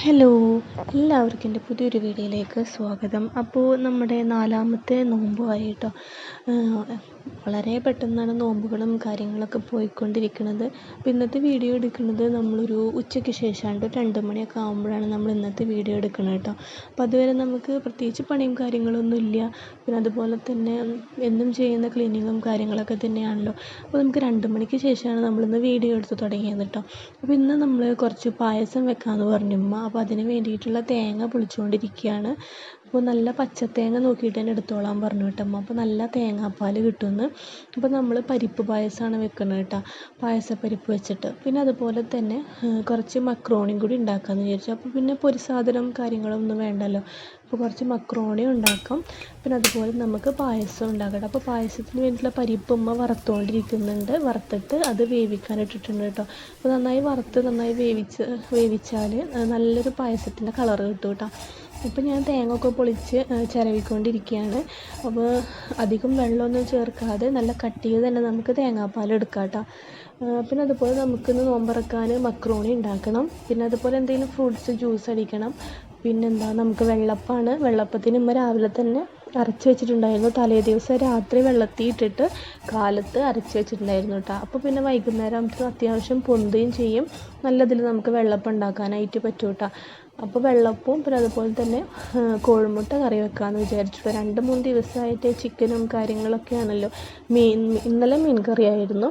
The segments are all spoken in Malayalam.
ഹലോ, എല്ലാവർക്കും എൻ്റെ പുതിയൊരു വീഡിയോയിലേക്ക് സ്വാഗതം. അപ്പോൾ നമ്മുടെ 4ാമത്തെ നോമ്പുമായി കേട്ടോ. വളരെ പെട്ടെന്നാണ് നോമ്പുകളും കാര്യങ്ങളൊക്കെ പോയിക്കൊണ്ടിരിക്കുന്നത്. അപ്പോൾ ഇന്നത്തെ വീഡിയോ എടുക്കുന്നത് നമ്മളൊരു ഉച്ചയ്ക്ക് ശേഷമാണ്, 2 മണിയൊക്കെ ആകുമ്പോഴാണ് നമ്മൾ ഇന്നത്തെ വീഡിയോ എടുക്കുന്നത് കേട്ടോ. അപ്പോൾ അതുവരെ നമുക്ക് പ്രത്യേകിച്ച് പണിയും കാര്യങ്ങളൊന്നും ഇല്ല. പിന്നെ അതുപോലെ തന്നെ എന്നും ചെയ്യുന്ന ക്ലീനിങ്ങും കാര്യങ്ങളൊക്കെ തന്നെയാണല്ലോ. അപ്പോൾ നമുക്ക് 2 മണിക്ക് ശേഷമാണ് നമ്മളിന്ന് വീഡിയോ എടുത്ത് തുടങ്ങിയത് കേട്ടോ. അപ്പോൾ ഇന്ന് നമ്മൾ കുറച്ച് പായസം വെക്കാമെന്ന് പറഞ്ഞു ഉമ്മ. അപ്പോൾ അതിന് വേണ്ടിയിട്ടുള്ള തേങ്ങ പൊളിച്ചുകൊണ്ടിരിക്കുകയാണ്. അപ്പോൾ നല്ല പച്ചത്തേങ്ങ നോക്കിയിട്ട് തന്നെ എടുത്തോളാൻ പറഞ്ഞു കേട്ടോ അമ്മ. അപ്പോൾ നല്ല തേങ്ങാപ്പാൽ കിട്ടുമെന്ന്. അപ്പോൾ നമ്മൾ പരിപ്പ് പായസമാണ് വെക്കുന്നത് കേട്ടോ, പായസപ്പരിപ്പ് വെച്ചിട്ട്. പിന്നെ അതുപോലെ തന്നെ കുറച്ച് മക്രോണിയും കൂടി ഉണ്ടാക്കാമെന്ന് വിചാരിച്ചു. അപ്പോൾ പിന്നെ പൊരിസാധനം കാര്യങ്ങളൊന്നും വേണ്ടല്ലോ, അപ്പോൾ കുറച്ച് മക്രോണി ഉണ്ടാക്കാം. പിന്നെ അതുപോലെ നമുക്ക് പായസം ഉണ്ടാക്കട്ടെ. അപ്പോൾ പായസത്തിന് വേണ്ടിയിട്ടുള്ള പരിപ്പ് ഉമ്മ വറുത്തുകൊണ്ടിരിക്കുന്നുണ്ട്. വറുത്തിട്ട് അത് വേവിക്കാനിട്ടിട്ടുണ്ട് കേട്ടോ. അപ്പോൾ നന്നായി വറുത്ത് നന്നായി വേവിച്ചാൽ നല്ലൊരു പായസത്തിൻ്റെ കളറ് കിട്ടും കേട്ടോ. അപ്പോൾ ഞാൻ തേങ്ങ ഒക്കെ പൊളിച്ച് ചിരവിക്കൊണ്ടിരിക്കുകയാണ്. അപ്പോൾ അധികം വെള്ളമൊന്നും ചേർക്കാതെ നല്ല കട്ടിയിൽ തന്നെ നമുക്ക് തേങ്ങാപ്പാൽ എടുക്കാം കേട്ടോ. പിന്നെ അതുപോലെ നമുക്കിന്ന് നോമ്പറക്കാൻ മക്രോണി ഉണ്ടാക്കണം. പിന്നെ അതുപോലെ എന്തെങ്കിലും ഫ്രൂട്ട്സ് ജ്യൂസ് അടിക്കണം. പിന്നെന്താ, നമുക്ക് വെള്ളപ്പമാണ്. വെള്ളപ്പത്തിന് ഇമ്മ രാവിലെ തന്നെ അരച്ച് വെച്ചിട്ടുണ്ടായിരുന്നു. തലേ ദിവസം രാത്രി വെള്ളത്തിൽ ഇട്ടിട്ട് കാലത്ത് അരച്ച് വെച്ചിട്ടുണ്ടായിരുന്നു കേട്ടോ. അപ്പോൾ പിന്നെ വൈകുന്നേരം ആകുമ്പോൾ അത്യാവശ്യം പൊന്തുകയും ചെയ്യും. നല്ലതിൽ നമുക്ക് വെള്ളപ്പം ഉണ്ടാക്കാനായിട്ട് പറ്റും കേട്ടോ. അപ്പോൾ വെള്ളപ്പവും പിന്നെ അതുപോലെ തന്നെ കോഴിമുട്ട കറി വെക്കാമെന്ന് വിചാരിച്ചു. 2-3 ദിവസമായിട്ട് ചിക്കനും കാര്യങ്ങളൊക്കെയാണല്ലോ. ഇന്നലെ മീൻ കറിയായിരുന്നു.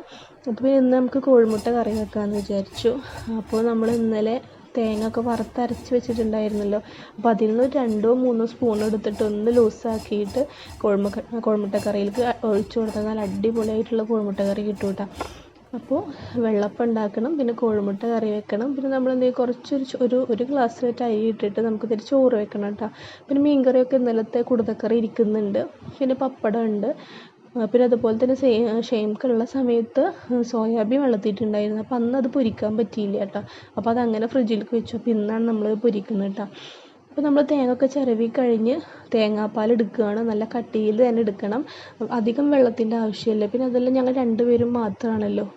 അപ്പോൾ ഇന്ന് നമുക്ക് കോഴിമുട്ട കറി വെക്കാമെന്ന് വിചാരിച്ചു. അപ്പോൾ നമ്മൾ ഇന്നലെ തേങ്ങ ഒക്കെ വറുത്തരച്ച് വെച്ചിട്ടുണ്ടായിരുന്നല്ലോ. അപ്പോൾ അതിൽ നിന്ന് 2-3 സ്പൂൺ എടുത്തിട്ട് ഒന്ന് ലൂസാക്കിയിട്ട് കോഴിമുട്ട കറിയിലേക്ക് ഒഴിച്ചു കൊടുത്താൽ നല്ല അടിപൊളിയായിട്ടുള്ള കോഴിമുട്ട കറി കിട്ടും കേട്ടോ. അപ്പോൾ വെള്ളപ്പം ഉണ്ടാക്കണം, പിന്നെ കോഴിമുട്ട കറി വെക്കണം. പിന്നെ നമ്മൾ ഒരു ഗ്ലാസ്സിലായിട്ട് അരി ഇട്ടിട്ട് നമുക്ക് ഇതിൽ ചോറ് വെക്കണം കേട്ടോ. പിന്നെ മീൻ കറിയൊക്കെ ഇന്നലത്തെ കുടുതക്കറി ഇരിക്കുന്നുണ്ട്. പിന്നെ പപ്പടം ഉണ്ട്. പിന്നെ അതുപോലെ തന്നെ ഷെയിംക്കുള്ള സമയത്ത് സോയാബീൻ വെള്ളത്തിയിട്ടുണ്ടായിരുന്നു. അപ്പോൾ അന്ന് അത് പൊരിക്കാൻ പറ്റിയില്ല കേട്ടോ. അപ്പോൾ അതങ്ങനെ ഫ്രിഡ്ജിലേക്ക് വെച്ചു. അപ്പോൾ ഇന്നാണ് നമ്മൾ പൊരിക്കുന്നത് കേട്ടോ. അപ്പോൾ നമ്മൾ തേങ്ങ ഒക്കെ ചിരവി കഴിഞ്ഞ് തേങ്ങാപ്പാൽ എടുക്കുകയാണ്. നല്ല കട്ടിയിൽ തന്നെ എടുക്കണം, അധികം വെള്ളത്തിൻ്റെ ആവശ്യമില്ല. പിന്നെ അതെല്ലാം ഞങ്ങൾ 2 പേരും മാത്രമാണല്ലോ.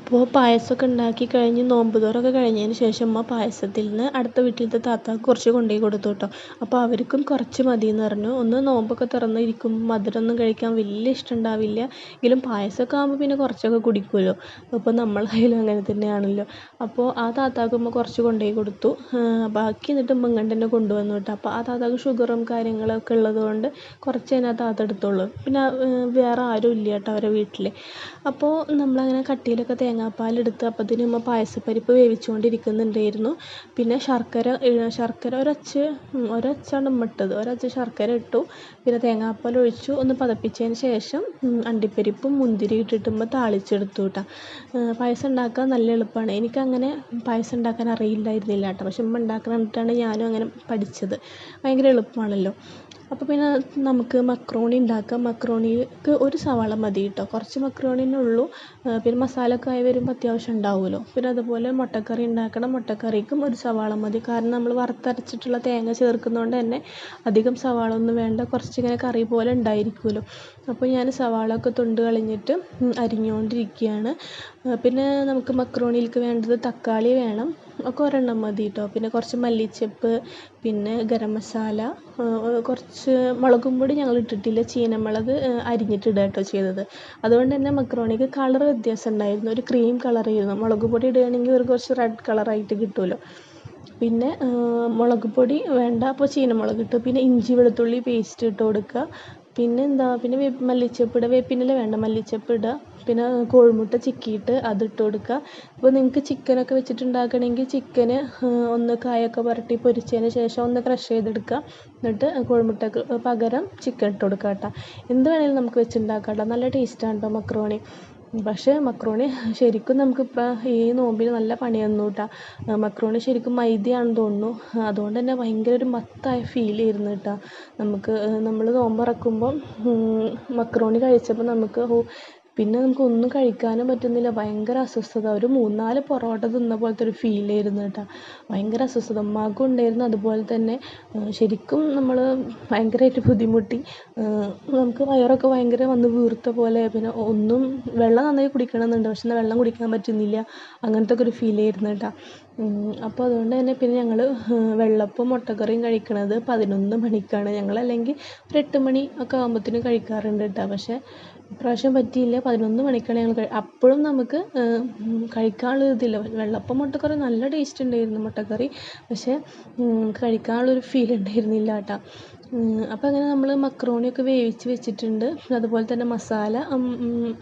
അപ്പോൾ പായസമൊക്കെ ഉണ്ടാക്കി കഴിഞ്ഞ് നോമ്പ് തുറയൊക്കെ കഴിഞ്ഞതിന് ശേഷം അമ്മ പായസത്തിൽ നിന്ന് അടുത്ത വീട്ടിലത്തെ താത്താക്ക് കുറച്ച് കൊണ്ടുപോയി കൊടുത്തു കേട്ടോ. അപ്പോൾ അവർക്കും കുറച്ച് മതി എന്ന് പറഞ്ഞു. ഒന്ന് നോമ്പൊക്കെ തുറന്നിരിക്കുമ്പോൾ മധുരമൊന്നും കഴിക്കാൻ വലിയ ഇഷ്ടം ഉണ്ടാവില്ല. എങ്കിലും പായസമൊക്കെ ആകുമ്പോൾ പിന്നെ കുറച്ചൊക്കെ കുടിക്കുമല്ലോ. അപ്പോൾ നമ്മളായാലും അങ്ങനെ തന്നെയാണല്ലോ. അപ്പോൾ ആ താത്താക്ക് അമ്മ കുറച്ച് കൊണ്ടുപോയി കൊടുത്തു. ബാക്കി എന്നിട്ട് ഉമ്മ ഇങ്ങോട്ട് തന്നെ കൊണ്ടുവന്നു കേട്ടോ. അപ്പോൾ ആ താത്താക്ക് ഷുഗറും കാര്യങ്ങളൊക്കെ ഉള്ളതുകൊണ്ട് കുറച്ച് തന്നെ ആ താത്ത എടുത്തോളൂ. പിന്നെ വേറെ ആരും ഇല്ല കേട്ടോ അവരെ വീട്ടിൽ. അപ്പോൾ നമ്മളങ്ങനെ കട്ടിയിലൊക്കെ തേങ്ങാപ്പാലെടുത്ത് അപ്പത്തിന് ഉമ്മ പായസപ്പരിപ്പ് വേവിച്ചുകൊണ്ടിരിക്കുന്നുണ്ടായിരുന്നു. പിന്നെ ശർക്കര ഒരച്ചാണ് ഉമ്മ ഇട്ടത്. ഒരച്ച് ശർക്കര ഇട്ടു. പിന്നെ തേങ്ങാപ്പാൽ ഒഴിച്ചു ഒന്ന് പതപ്പിച്ചതിന് ശേഷം അണ്ടിപ്പരിപ്പും മുന്തിരി ഇട്ടിട്ട് ഉമ്മ താളിച്ചെടുത്തു കേട്ടോ. പായസം ഉണ്ടാക്കാൻ നല്ല എളുപ്പമാണ്. എനിക്കങ്ങനെ പായസം ഉണ്ടാക്കാൻ അറിയില്ലായിരുന്നില്ല കേട്ടോ. പക്ഷെ ഉമ്മ ഉണ്ടാക്കാൻ കണ്ടിട്ടാണ് ഞാനും അങ്ങനെ പഠിച്ചത്. ഭയങ്കര എളുപ്പമാണല്ലോ. അപ്പോൾ പിന്നെ നമുക്ക് മക്രോണി ഉണ്ടാക്കാം. മക്രോണിക്ക് ഒരു സവാള മതി കേട്ടോ. കുറച്ച് മക്രോണിയേ ഉള്ളൂ. പിന്നെ മസാലയൊക്കെ ആയി വരുമ്പോൾ അത്യാവശ്യം ഉണ്ടാവുമല്ലോ. പിന്നെ അതുപോലെ മുട്ടക്കറി ഉണ്ടാക്കണം. മുട്ടക്കറിക്കും ഒരു സവാള മതി. കാരണം നമ്മൾ വറുത്തരച്ചിട്ടുള്ള തേങ്ങ ചേർക്കുന്നതുകൊണ്ട് തന്നെ അധികം സവാള ഒന്നും വേണ്ട. കുറച്ചിങ്ങനെ കറി പോലെ ഉണ്ടായിരിക്കുമല്ലോ. അപ്പോൾ ഞാൻ സവാള ഒക്കെ തൊണ്ട് കളഞ്ഞിട്ട് അരിഞ്ഞുകൊണ്ടിരിക്കുകയാണ്. പിന്നെ നമുക്ക് മക്രോണിയിലേക്ക് വേണ്ടത് തക്കാളി വേണം. ഒക്കെ ഒരെണ്ണം മതി കേട്ടോ. പിന്നെ കുറച്ച് മല്ലിച്ചപ്പ്, പിന്നെ ഗരം മസാല, കുറച്ച് മുളകും പൊടി ഞങ്ങൾ ഇട്ടിട്ടില്ല. ചീനമുളക് അരിഞ്ഞിട്ടിടുക കേട്ടോ ചെയ്തത്. അതുകൊണ്ട് തന്നെ മക്രോണിക്ക് കളർ വ്യത്യാസം ഉണ്ടായിരുന്നു. ഒരു ക്രീം കളറായിരുന്നു. മുളക് പൊടി ഇടുകയാണെങ്കിൽ ഒരു കുറച്ച് റെഡ് കളറായിട്ട് കിട്ടുമല്ലോ. പിന്നെ മുളക് പൊടി വേണ്ട, അപ്പോൾ ചീനമുളക് ഇട്ടു. പിന്നെ ഇഞ്ചി വെളുത്തുള്ളി പേസ്റ്റ് ഇട്ട് കൊടുക്കുക. പിന്നെ മല്ലിച്ചപ്പ് ഇടുക. വേപ്പിനില വേണ്ട, മല്ലിച്ചപ്പ് ഇടുക. പിന്നെ കോഴിമുട്ട ചിക്കിയിട്ട് അതിട്ട് കൊടുക്കുക. അപ്പോൾ നിങ്ങൾക്ക് ചിക്കനൊക്കെ വെച്ചിട്ടുണ്ടാക്കണമെങ്കിൽ ചിക്കന് ഒന്ന് കായൊക്കെ പുരട്ടി പൊരിച്ചതിന് ശേഷം ഒന്ന് ക്രഷ് ചെയ്തെടുക്കുക. എന്നിട്ട് കോഴിമുട്ടക്ക് പകരം ചിക്കൻ ഇട്ട് കൊടുക്കുക കേട്ടോ. എന്ത് വേണമെങ്കിലും നമുക്ക് വെച്ചുണ്ടാക്കാം കേട്ടോ. നല്ല ടേസ്റ്റാണ് കേട്ടോ മക്രോണി. പക്ഷേ മക്രോണി ശരിക്കും നമുക്കിപ്പോൾ ഈ നോമ്പിന് നല്ല പണി തന്നു കേട്ടോ. മക്രോണി ശരിക്കും മൈദയാണെന്ന് തോന്നുന്നു. അതുകൊണ്ട് തന്നെ ഭയങ്കര ഒരു മത്തായ ഫീൽ ചെയ്യുന്നു കേട്ടോ. നമ്മൾ നോമ്പറക്കുമ്പോൾ മക്രോണി കഴിച്ചപ്പോൾ നമുക്ക് പിന്നെ നമുക്കൊന്നും കഴിക്കാനും പറ്റുന്നില്ല. ഭയങ്കര അസ്വസ്ഥത. ഒരു 3-4 പൊറോട്ട തിന്ന പോലത്തെ ഒരു ഫീൽ ആയിരുന്നു കേട്ടോ. ഭയങ്കര അസ്വസ്ഥത ഉമ്മാക്കും ഉണ്ടായിരുന്നു. അതുപോലെ തന്നെ ശരിക്കും നമ്മൾ ഭയങ്കരമായിട്ട് ബുദ്ധിമുട്ടി. നമുക്ക് വയറൊക്കെ ഭയങ്കര വന്ന് വീർത്ത പോലെ. പിന്നെ വെള്ളം നന്നായി കുടിക്കണമെന്നുണ്ട്, പക്ഷെ വെള്ളം കുടിക്കാൻ പറ്റുന്നില്ല. അങ്ങനത്തെ ഒക്കെ ഒരു ഫീൽ ആയിരുന്നു കേട്ടോ. അപ്പോൾ അതുകൊണ്ട് തന്നെ പിന്നെ ഞങ്ങൾ വെള്ളപ്പവും മുട്ടക്കറിയും കഴിക്കണത് 11 മണിക്കാണ്. ഞങ്ങളല്ലെങ്കിൽ ഒരു 8 മണി ഒക്കെ ആകുമ്പോഴത്തേനും കഴിക്കാറുണ്ട് കേട്ടോ. പക്ഷേ ഇപ്രാവശ്യം പറ്റിയില്ല, 11 മണിക്കാണ് ഞങ്ങൾ അപ്പോഴും നമുക്ക് കഴിക്കാനുള്ള ഇതില്ല. വെള്ളപ്പം മുട്ടക്കറി നല്ല ടേസ്റ്റ് ഉണ്ടായിരുന്നു മുട്ടക്കറി, പക്ഷേ കഴിക്കാനുള്ളൊരു ഫീൽ ഉണ്ടായിരുന്നില്ല കേട്ടോ. അപ്പോൾ അങ്ങനെ നമ്മൾ മക്രോണിയൊക്കെ വേവിച്ച് വെച്ചിട്ടുണ്ട്. അതുപോലെ തന്നെ മസാല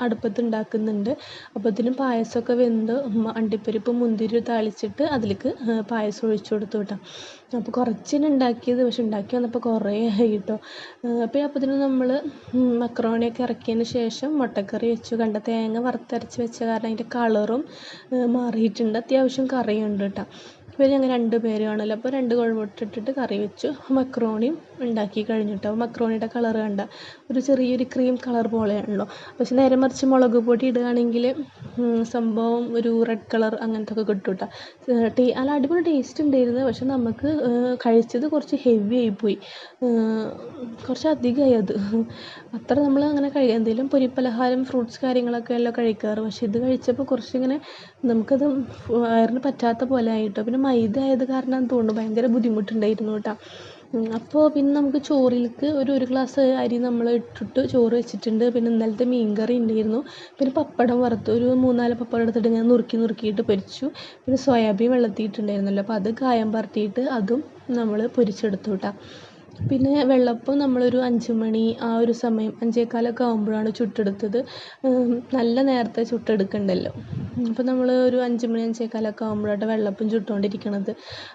അടുപ്പത്ത് ഉണ്ടാക്കുന്നുണ്ട്. അപ്പോഴത്തേനും പായസമൊക്കെ വെന്ത് അണ്ടിപ്പരിപ്പ് മുന്തിരി താളിച്ചിട്ട് അതിലേക്ക് പായസം ഒഴിച്ചു കൊടുത്തു കേട്ടോ. അപ്പോൾ കുറച്ചാണ് ഉണ്ടാക്കിയത്, പക്ഷെ ഉണ്ടാക്കി വന്നപ്പോൾ കുറേ ആയി കേട്ടോ. അപ്പോൾ അപ്പോഴത്തേനും നമ്മൾ മക്രോണിയൊക്കെ ഇറക്കിയതിന് ശേഷം മുട്ടക്കറി വെച്ചു. കണ്ട തേങ്ങ വറുത്തരച്ച് വെച്ച കാരണം അതിൻ്റെ കളറും മാറിയിട്ടുണ്ട്. അത്യാവശ്യം കറിയുണ്ട് കേട്ടോ. അപ്പോൾ ഞങ്ങൾ 2 പേരാണല്ലോ, അപ്പോൾ 2 കോഴിമുട്ട ഇട്ടിട്ട് കറി വെച്ചു. മക്രോണിയും ഉണ്ടാക്കി കഴിഞ്ഞു കേട്ടോ. മക്രോണിയുടെ കളർ കണ്ട ഒരു ചെറിയൊരു ക്രീം കളർ പോലെയാണല്ലോ. പക്ഷെ നേരെ മറിച്ച് മുളക് പൊടി ഇടുകയാണെങ്കിൽ സംഭവം ഒരു റെഡ് കളർ അങ്ങനത്തെ ഒക്കെ കിട്ടും കേട്ടോ. നല്ല അടിപൊളി ടേസ്റ്റ് ഉണ്ടായിരുന്നു. പക്ഷെ നമുക്ക് കഴിച്ചത് കുറച്ച് ഹെവി ആയിപ്പോയി, കുറച്ച് അധികമായി അത്. അത്ര നമ്മൾ അങ്ങനെ എന്തെങ്കിലും പൊരിപ്പലഹാരം ഫ്രൂട്ട്സ് കാര്യങ്ങളൊക്കെ എല്ലാം കഴിക്കാറ്, പക്ഷെ ഇത് കഴിച്ചപ്പോൾ കുറച്ചിങ്ങനെ നമുക്കത് വയറിന് പറ്റാത്ത പോലെ ആയിട്ടോ. പിന്നെ മൈദ ആയത് കാരണം തോന്നുന്നു ഭയങ്കര ബുദ്ധിമുട്ടുണ്ടായിരുന്നു കേട്ടോ. അപ്പോൾ പിന്നെ നമുക്ക് ചോറിലേക്ക് ഒരു ഗ്ലാസ് അരി നമ്മൾ ഇട്ടിട്ട് ചോറ് വെച്ചിട്ടുണ്ട്. പിന്നെ ഇന്നലത്തെ മീൻകറി ഉണ്ടായിരുന്നു. പിന്നെ പപ്പടം വറുത്തു, ഒരു 3-4 പപ്പടം എടുത്തിട്ട് ഞാൻ നുറുക്കിയിട്ട് പൊരിച്ചു. പിന്നെ സോയാബീൻ വെള്ളത്തിയിട്ടുണ്ടായിരുന്നല്ലോ, അപ്പോൾ അത് കായം പരത്തിയിട്ട് അതും നമ്മൾ പൊരിച്ചെടുത്തു കേട്ടോ. പിന്നെ വെള്ളപ്പം നമ്മളൊരു 5 മണി ആ ഒരു സമയം 5:15 ആകുമ്പോഴാണ് ചുട്ടെടുത്തത്. നല്ല നേരത്തെ ചുട്ടെടുക്കണ്ടല്ലോ. അപ്പോൾ നമ്മൾ ഒരു 5 മണി 5:15 ആകുമ്പോഴാണ് വെള്ളപ്പം ചുട്ടുകൊണ്ടിരിക്കണത്.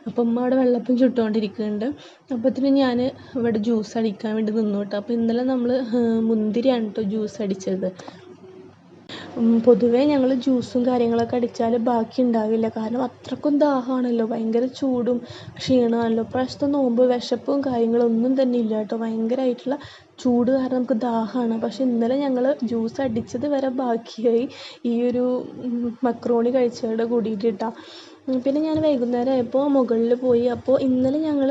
അപ്പം ഉമ്മ അവിടെ വെള്ളപ്പം ചുട്ടുകൊണ്ടിരിക്കുന്നുണ്ട്. അപ്പോഴത്തേനും ഞാൻ ഇവിടെ ജ്യൂസ് അടിക്കാൻ വേണ്ടി നിന്നു കേട്ടോ. അപ്പോൾ ഇന്നലെ നമ്മൾ മുന്തിരിയാണ് കേട്ടോ ജ്യൂസ് അടിച്ചത്. പൊതുവേ ഞങ്ങൾ ജ്യൂസും കാര്യങ്ങളൊക്കെ അടിച്ചാൽ ബാക്കി ഉണ്ടാവില്ല, കാരണം അത്രക്കും ദാഹമാണല്ലോ, ഭയങ്കര ചൂടും ക്ഷീണമാണല്ലോ. ഇപ്രാവശ്യത്തെ നോമ്പ് വിശപ്പും കാര്യങ്ങളൊന്നും തന്നെ ഇല്ല കേട്ടോ. ഭയങ്കരമായിട്ടുള്ള ചൂട് കാരണം നമുക്ക് ദാഹമാണ്. പക്ഷെ ഇന്നലെ ഞങ്ങൾ ജ്യൂസ് അടിച്ചത് വരെ ബാക്കിയായി ഈ ഒരു മക്രോണി കഴിച്ചതോടെ കൂടിയിട്ട് കേട്ടോ. പിന്നെ ഞാൻ വൈകുന്നേരം ആയപ്പോൾ മുകളിൽ പോയി. അപ്പോൾ ഇന്നലെ ഞങ്ങൾ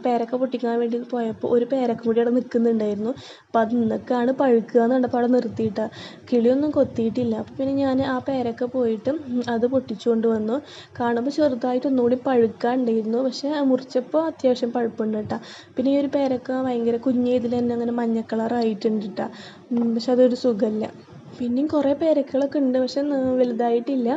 പേരക്ക പൊട്ടിക്കാൻ വേണ്ടി പോയപ്പോൾ ഒരു പേരക്ക കൂടി അവിടെ നിൽക്കുന്നുണ്ടായിരുന്നു. അപ്പോൾ അത് ഇന്നൊക്കെയാണ് പഴുക്കുക എന്ന് കണ്ടപ്പോൾ അവിടെ നിർത്തിയിട്ടാണ്. കിളിയൊന്നും കൊത്തിയിട്ടില്ല. അപ്പോൾ പിന്നെ ഞാൻ ആ പേരക്ക പോയിട്ട് അത് പൊട്ടിച്ചുകൊണ്ട് വന്നു. കാണുമ്പോൾ ചെറുതായിട്ട് ഒന്നുകൂടി പഴുക്കാനുണ്ടായിരുന്നു, പക്ഷേ മുറിച്ചപ്പോൾ അത്യാവശ്യം പഴുപ്പുണ്ട് കേട്ടോ. പിന്നെ ഈ ഒരു പേരക്ക ഭയങ്കര കുഞ്ഞേതിൽ തന്നെ അങ്ങനെ മഞ്ഞ കളറായിട്ടുണ്ട് കേട്ടോ. പക്ഷെ അതൊരു സുഖമില്ല. പിന്നെയും കുറേ പേരക്കകളൊക്കെ ഉണ്ട്, പക്ഷെ വലുതായിട്ടില്ല.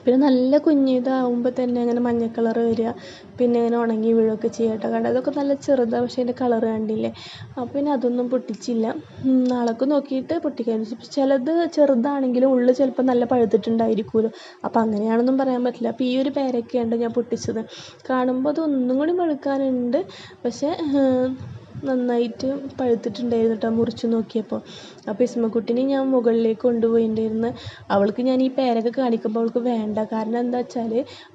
പിന്നെ നല്ല കുഞ്ഞിതാവുമ്പോൾ തന്നെ അങ്ങനെ മഞ്ഞ കളർ വരിക, പിന്നെ ഇങ്ങനെ ഉണങ്ങി വീഴുകയൊക്കെ ചെയ്യുക കേട്ടോ. കാരണം അതൊക്കെ നല്ല ചെറുതാണ്, പക്ഷേ അതിൻ്റെ കളർ കണ്ടില്ലേ. അപ്പോൾ പിന്നെ അതൊന്നും പൊട്ടിച്ചില്ല. നാളേക്ക് നോക്കിയിട്ട് പൊട്ടിക്കാൻ. ചിലത് ചെറുതാണെങ്കിലും ഉള്ളിൽ ചിലപ്പോൾ നല്ല പഴുത്തിട്ടുണ്ടായിരിക്കുമല്ലോ, അപ്പോൾ അങ്ങനെയാണെന്നും പറയാൻ പറ്റില്ല. അപ്പോൾ ഈ ഒരു പേരക്കയാണ് ഞാൻ പൊട്ടിച്ചത്. കാണുമ്പോൾ അത് ഒന്നും കൂടി പഴുക്കാനുണ്ട്, പക്ഷേ നന്നായിട്ട് പഴുത്തിട്ടുണ്ടായിരുന്നു കേട്ടോ മുറിച്ച് നോക്കിയപ്പോൾ. അപ്പോൾ ഇസ്മക്കുട്ടീനെ ഞാൻ മുകളിലേക്ക് കൊണ്ടുപോയിട്ടുണ്ടായിരുന്നു. അവൾക്ക് ഞാൻ ഈ പേരക്ക കാണിക്കുമ്പോൾ അവൾക്ക് വേണ്ട. കാരണം എന്താ വെച്ചാൽ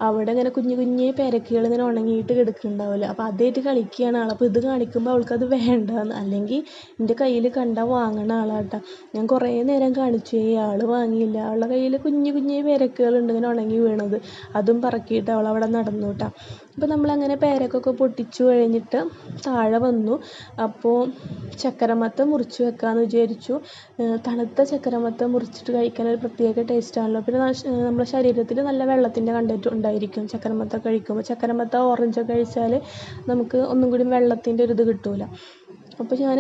അവിടെ ഇങ്ങനെ കുഞ്ഞു പേരക്കകൾ ഇങ്ങനെ ഉണങ്ങിയിട്ട് കിടക്കുന്നുണ്ടാവില്ല, അപ്പോൾ അതായിട്ട് കളിക്കുകയാണ് ആൾ. അപ്പോൾ ഇത് കാണിക്കുമ്പോൾ അവൾക്കത് വേണ്ടാന്ന്. അല്ലെങ്കിൽ എൻ്റെ കയ്യിൽ കണ്ടാൽ വാങ്ങണ ആളാട്ടോ. ഞാൻ കുറേ നേരം കാണിച്ചു, ആൾ വാങ്ങിയില്ല. അവളുടെ കയ്യിൽ കുഞ്ഞു പേരക്കകളുണ്ട് ഇങ്ങനെ ഉണങ്ങി വീണത്, അതും പറക്കിയിട്ട് അവളവിടെ നടന്നു കേട്ടോ. അപ്പോൾ നമ്മളങ്ങനെ പേരക്കൊക്കെ പൊട്ടിച്ചു കഴിഞ്ഞിട്ട് താഴെ വന്നു. അപ്പോൾ ചക്കരമത്ത മുറിച്ച് വെക്കാമെന്ന് വിചാരിച്ചു. തണുത്ത ചക്കരമത്ത മുറിച്ചിട്ട് കഴിക്കാൻ ഒരു പ്രത്യേക ടേസ്റ്റാണല്ലോ. പിന്നെ നമ്മുടെ ശരീരത്തിൽ നല്ല വെള്ളത്തിൻ്റെ കണ്ടൻറ്റ് ഉണ്ടായിരിക്കും ചക്കരമത്ത കഴിക്കുമ്പോൾ. ചക്കരമത്ത ഓറഞ്ചൊക്കെ കഴിച്ചാൽ നമുക്ക് ഒന്നും കൂടി വെള്ളത്തിൻ്റെ ഒരു ഇത് കിട്ടില്ല. അപ്പോൾ ഞാൻ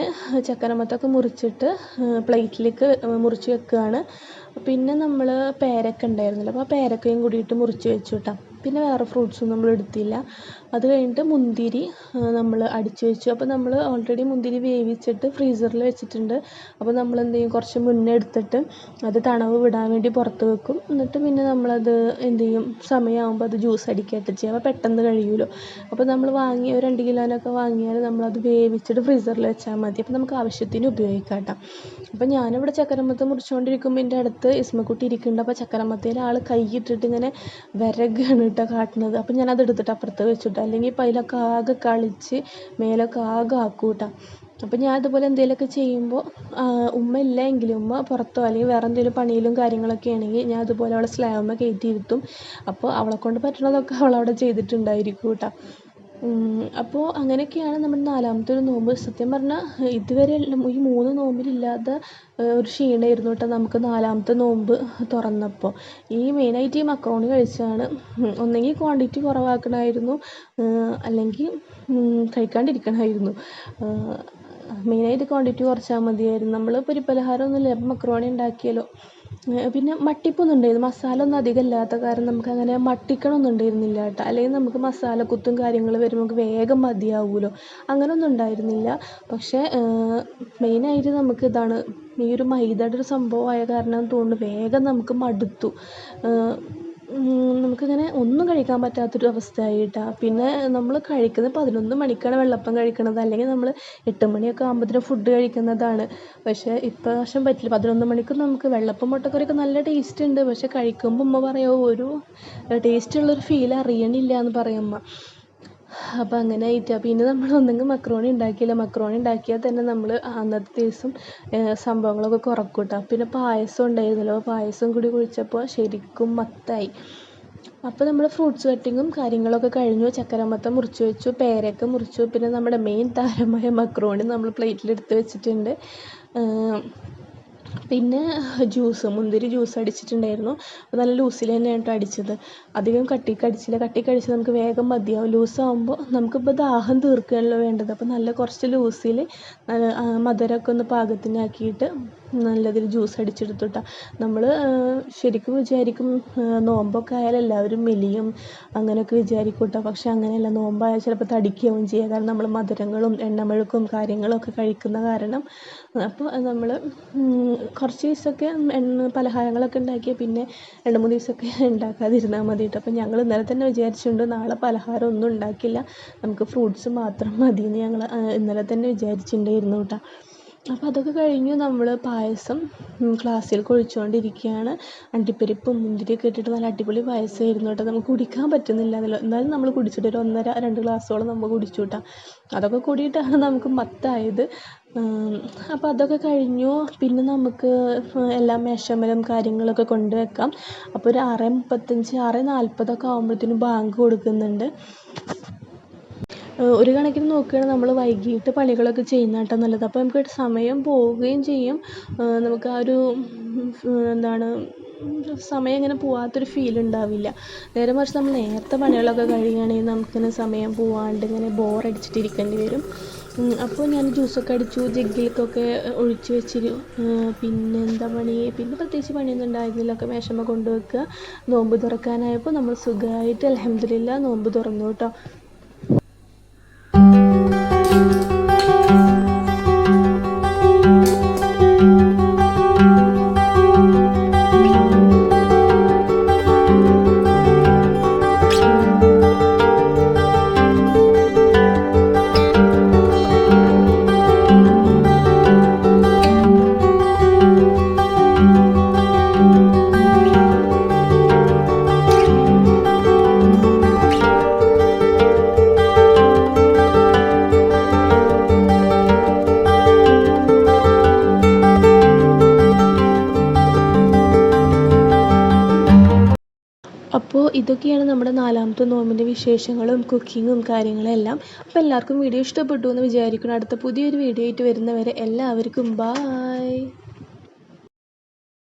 ചക്കരമത്തൊക്കെ മുറിച്ചിട്ട് പ്ലേറ്റിലേക്ക് മുറിച്ച് വെക്കുകയാണ്. പിന്നെ നമ്മൾ പേരക്ക ഉണ്ടായിരുന്നല്ലോ, അപ്പോൾ ആ പേരക്കയും കൂടിയിട്ട് മുറിച്ച് വെച്ചു കേട്ടോ. പിന്നെ വേറെ ഫ്രൂട്ട്സൊന്നും നമ്മൾ എടുത്തില്ല. അത് കഴിഞ്ഞിട്ട് മുന്തിരി നമ്മൾ അടിച്ച് വെച്ചു. അപ്പോൾ നമ്മൾ ഓൾറെഡി മുന്തിരി വേവിച്ചിട്ട് ഫ്രീസറിൽ വെച്ചിട്ടുണ്ട്. അപ്പോൾ നമ്മൾ എന്ത് ചെയ്യും, കുറച്ച് മുന്നേ എടുത്തിട്ട് അത് തണവ് വിടാൻ വേണ്ടി പുറത്ത് വെക്കും. എന്നിട്ട് പിന്നെ നമ്മളത് എന്ത് ചെയ്യും, സമയമാകുമ്പോൾ അത് ജ്യൂസ് അടിക്കുകയായിട്ട് ചെയ്യും. അപ്പോൾ പെട്ടെന്ന് കഴിയുമല്ലോ. അപ്പോൾ നമ്മൾ വാങ്ങിയ ഒരു 2 കിലോനൊക്കെ വാങ്ങിയാൽ നമ്മളത് വേവിച്ചിട്ട് ഫ്രീസറിൽ വെച്ചാൽ മതി. അപ്പോൾ നമുക്ക് ആവശ്യത്തിന് ഉപയോഗിക്കാം കേട്ടോ. അപ്പോൾ ഞാനിവിടെ ചക്കരമത്ത മുറിച്ചുകൊണ്ടിരിക്കുമ്പോൾ എൻ്റെ അടുത്ത് ഇസ്മക്കുട്ടി ഇരിക്കുന്നുണ്ട്. അപ്പോൾ ചക്കരമത്തയിൽ ആൾ കൈയിട്ടിട്ട് ഇങ്ങനെ വിരകാണ് കേട്ടോ കാട്ടുന്നത്. അപ്പോൾ ഞാനത് എടുത്തിട്ട് അപ്പുറത്ത് വെച്ചിട്ട്, അല്ലെങ്കിൽ ഇപ്പോൾ അതിലൊക്കെ ആകെ കളിച്ച് മേലൊക്കെ ആകെ ആക്കും കേട്ടോ. അപ്പോൾ ഞാൻ അതുപോലെ എന്തെങ്കിലുമൊക്കെ ചെയ്യുമ്പോൾ ഉമ്മ ഇല്ല എങ്കിലും ഉമ്മ പുറത്തോ അല്ലെങ്കിൽ വേറെ എന്തെങ്കിലും പണിയിലും കാര്യങ്ങളൊക്കെ ആണെങ്കിൽ ഞാൻ അതുപോലെ അവളെ സ്ലാബിന്മേൽ കയറ്റി ഇരുത്തും. അപ്പോൾ അവളെക്കൊണ്ട് പറ്റുന്നതൊക്കെ അവളവിടെ ചെയ്തിട്ടുണ്ടായിരിക്കും കേട്ടോ. അപ്പോൾ അങ്ങനെയൊക്കെയാണ് നമ്മുടെ നാലാമത്തെ ഒരു നോമ്പ്. സത്യം പറഞ്ഞാൽ ഇതുവരെ ഈ 3 നോമ്പിലില്ലാത്ത ഒരു ക്ഷീണമായിരുന്നു കേട്ടോ നമുക്ക് നാലാമത്തെ നോമ്പ് തുറന്നപ്പോൾ. മെയിനായിട്ട് ഈ മക്രോണി കഴിച്ചാണ്. ഒന്നെങ്കിൽ ക്വാണ്ടിറ്റി കുറവാക്കണമായിരുന്നു, അല്ലെങ്കിൽ കഴിക്കാണ്ടിരിക്കണമായിരുന്നു. മെയിനായിട്ട് ക്വാണ്ടിറ്റി കുറച്ചാൽ മതിയായിരുന്നു. നമ്മൾ പൊരിപ്പലഹാരമൊന്നുമില്ല, അപ്പം മക്രോണി ഉണ്ടാക്കിയല്ലോ. പിന്നെ മട്ടിപ്പൊന്നും ഉണ്ടായിരുന്നു, മസാല ഒന്നും അധികം ഇല്ലാത്ത കാരണം നമുക്ക് അങ്ങനെ മട്ടിക്കണമൊന്നും ഉണ്ടായിരുന്നില്ല കേട്ടോ. അല്ലെങ്കിൽ നമുക്ക് മസാലക്കുത്തും കാര്യങ്ങൾ വരുമ്പോൾ നമുക്ക് വേഗം മതിയാവുമല്ലോ, അങ്ങനെയൊന്നും ഉണ്ടായിരുന്നില്ല. പക്ഷേ മെയിനായിട്ട് നമുക്ക് ഇതാണ്, ഈ ഒരു മൈദയുടെ ഒരു സംഭവമായ കാരണം തോന്നുന്നു വേഗം നമുക്ക് മടുത്തു. നമുക്കിങ്ങനെ ഒന്നും കഴിക്കാൻ പറ്റാത്തൊരു അവസ്ഥയായിട്ടാണ്. പിന്നെ നമ്മൾ കഴിക്കുന്നത് 11 മണിക്കാണ് വെള്ളപ്പം കഴിക്കണത്, അല്ലെങ്കിൽ നമ്മൾ 8 മണിയൊക്കെ ആകുമ്പോഴത്തേനും ഫുഡ് കഴിക്കുന്നതാണ്. പക്ഷേ ഇപ്രാവശ്യം പറ്റില്ല. 11 മണിക്ക് നമുക്ക് വെള്ളപ്പം മുട്ടക്കറിയൊക്കെ നല്ല ടേസ്റ്റ് ഉണ്ട്, പക്ഷേ കഴിക്കുമ്പോൾ ഉമ്മ പറയുമോ ഒരു ടേസ്റ്റുള്ളൊരു ഫീൽ അറിയണില്ല എന്ന് പറയും അമ്മ. അപ്പോൾ അങ്ങനെ ആയിട്ടാണ്. പിന്നെ നമ്മൾ ഒന്നെങ്കിൽ മക്രോണി ഉണ്ടാക്കിയില്ല, മക്രോണി ഉണ്ടാക്കിയാൽ തന്നെ നമ്മൾ അന്നത്തെ ദിവസം സംഭവങ്ങളൊക്കെ കുറക്കും കേട്ടോ. പിന്നെ പായസം ഉണ്ടായിരുന്നല്ലോ, പായസം കൂടി കുടിച്ചപ്പോൾ ശരിക്കും മത്തായി. അപ്പോൾ നമ്മൾ ഫ്രൂട്ട്സ് കട്ടിങ്ങും കാര്യങ്ങളൊക്കെ കഴിഞ്ഞു. ചക്കരമത്ത മുറിച്ച് വെച്ചു, പേരക്ക മുറിച്ചു, പിന്നെ നമ്മുടെ മെയിൻ താരമായ മക്രോണി നമ്മൾ പ്ലേറ്റിലെടുത്ത് വെച്ചിട്ടുണ്ട്. പിന്നെ മുന്തിരി ജ്യൂസ് അടിച്ചിട്ടുണ്ടായിരുന്നു. നല്ല ലൂസിൽ തന്നെയാണ് കേട്ടോ അടിച്ചത്, അധികം കട്ടിക്ക് അടിച്ചില്ല. കട്ടിക്ക് അടിച്ചാൽ നമുക്ക് വേഗം മതിയാവും. ലൂസാകുമ്പോൾ നമുക്കിപ്പോൾ ദാഹം തീർക്കുകയാണല്ലോ വേണ്ടത്. അപ്പോൾ നല്ല കുറച്ച് ലൂസിൽ മധുരമൊക്കെ ഒന്ന് പാകത്തിനാക്കിയിട്ട് നല്ലതിൽ ജ്യൂസ് അടിച്ചെടുത്തു കേട്ടോ. നമ്മൾ ശരിക്കും വിചാരിക്കും നോമ്പൊക്കെ ആയാൽ എല്ലാവരും മെലിയും അങ്ങനെയൊക്കെ വിചാരിക്കും കേട്ടോ. പക്ഷെ അങ്ങനെയല്ല, നോമ്പായാൽ ചിലപ്പോൾ തടിക്കുകയും ചെയ്യുക, കാരണം നമ്മൾ മധുരങ്ങളും എണ്ണമെഴുക്കും കാര്യങ്ങളൊക്കെ കഴിക്കുന്ന കാരണം. അപ്പോൾ നമ്മൾ കുറച്ച് ദിവസമൊക്കെ പലഹാരങ്ങളൊക്കെ ഉണ്ടാക്കിയാൽ പിന്നെ 2-3 ദിവസമൊക്കെ ഉണ്ടാക്കാതിരുന്നാൽ മതി കേട്ടോ. അപ്പോൾ ഞങ്ങൾ ഇന്നലെ തന്നെ വിചാരിച്ചിട്ടുണ്ട് നാളെ പലഹാരം ഒന്നും ഉണ്ടാക്കില്ല, നമുക്ക് ഫ്രൂട്ട്സ് മാത്രം മതി എന്ന് ഞങ്ങൾ ഇന്നലെ തന്നെ വിചാരിച്ചിട്ടുണ്ടായിരുന്നു കേട്ടോ. അപ്പോൾ അതൊക്കെ കഴിഞ്ഞു. നമ്മൾ പായസം ഗ്ലാസ്സിൽ കൊഴിച്ചുകൊണ്ടിരിക്കുകയാണ്. അണ്ടിപ്പരിപ്പും മുന്തിരിയൊക്കെ ഇട്ടിട്ട് നല്ല അടിപൊളി പായസമായിരുന്നു കേട്ടോ. നമുക്ക് കുടിക്കാൻ പറ്റുന്നില്ല എന്നല്ലോ, എന്നാലും നമ്മൾ കുടിച്ചിട്ട് ഒരു 1.5-2 ഗ്ലാസ്സോളം നമ്മൾ കുടിച്ചു കേട്ടോ. അതൊക്കെ കൂടിയിട്ടാണ് നമുക്ക് മത്തായത്. അപ്പോൾ അതൊക്കെ കഴിഞ്ഞു. പിന്നെ നമുക്ക് എല്ലാം മേശമേലും കാര്യങ്ങളൊക്കെ കൊണ്ടുവെക്കാം. അപ്പോൾ ഒരു 6:35 6:40 ആകുമ്പോഴത്തേനും ബാങ്ക് കൊടുക്കുന്നുണ്ട്. ഒരു കണക്കിന് നോക്കുകയാണെങ്കിൽ നമ്മൾ വൈകിട്ട് പണികളൊക്കെ ചെയ്യുന്നതാട്ടോ നല്ലത്. അപ്പോൾ നമുക്ക് സമയം പോവുകയും ചെയ്യും, നമുക്ക് ആ ഒരു സമയം ഇങ്ങനെ പോവാത്തൊരു ഫീൽ ഉണ്ടാവില്ല. നേരെ മറിച്ച് നമ്മൾ നേരത്തെ പണികളൊക്കെ കഴിയുകയാണെങ്കിൽ നമുക്കിങ്ങനെ സമയം പോവാണ്ട് ഇങ്ങനെ ബോറടിച്ചിട്ടിരിക്കേണ്ടി വരും. അപ്പോൾ ഞാൻ ജ്യൂസൊക്കെ അടിച്ചു, ജഗ്ഗിലേക്കൊക്കെ ഒഴിച്ച് വെച്ചിരു. പിന്നെ എന്താ പണി, പിന്നെ പ്രത്യേകിച്ച് പണിയൊന്നും ഉണ്ടായിരുന്നില്ല. ഒക്കെ മേശമ്മ കൊണ്ടുവെക്കുക. നോമ്പ് തുറക്കാനായപ്പോൾ നമ്മൾ സുഖമായിട്ട് അൽഹംദുലില്ലാ നോമ്പ് തുറന്നു കേട്ടോ. അപ്പോൾ ഇതൊക്കെയാണ് നമ്മുടെ നാലാമത്തെ നോമ്പിൻ്റെ വിശേഷങ്ങളും കുക്കിങ്ങും കാര്യങ്ങളെല്ലാം. അപ്പോൾ എല്ലാവർക്കും വീഡിയോ ഇഷ്ടപ്പെട്ടു എന്ന് വിചാരിക്കുന്നു. അടുത്ത പുതിയൊരു വീഡിയോ ആയിട്ട് വരുന്നവരെ എല്ലാവർക്കും ബായ്.